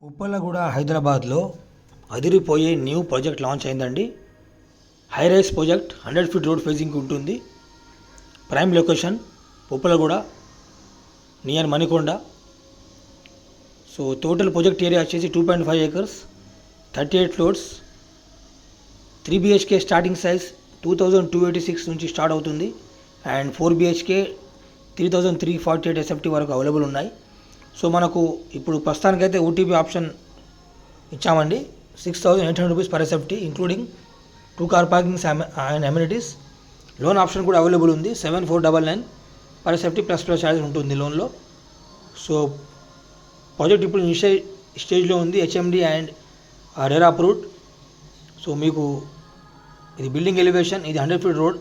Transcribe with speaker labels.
Speaker 1: ఉప్పలగూడ హైదరాబాద్లో అదిరిపోయే new project launch అయిందండి. High rise project 100 feet road facing ఉంటుంది. Prime location Uppalaguda near Manikonda. So total project area వచ్చేసి 2.5 acres, 38 floors, 3 BHK starting size 2286 నుంచి start అవుతుంది. And 4 BHK 3348 SFT వరకు available ఉన్నాయి. సో మనకు ఇప్పుడు ప్రస్తుతానికైతే ఓటీపీ ఆప్షన్ ఇచ్చామండి. 6800 rupees per SFT including 2 car parkings and amenities. Loan option కూడా అవైలబుల్ ఉంది. 7499 పర్ SFT ప్లస్ ఛార్జ్ ఉంటుంది లోన్లో. సో ప్రాజెక్ట్ ఇప్పుడు ఇనిషియల్ స్టేజ్లో ఉంది. HMD and RERA approved. So మీకు ఇది బిల్డింగ్ ఎలివేషన్, ఇది 100 ఫీట్ రోడ్.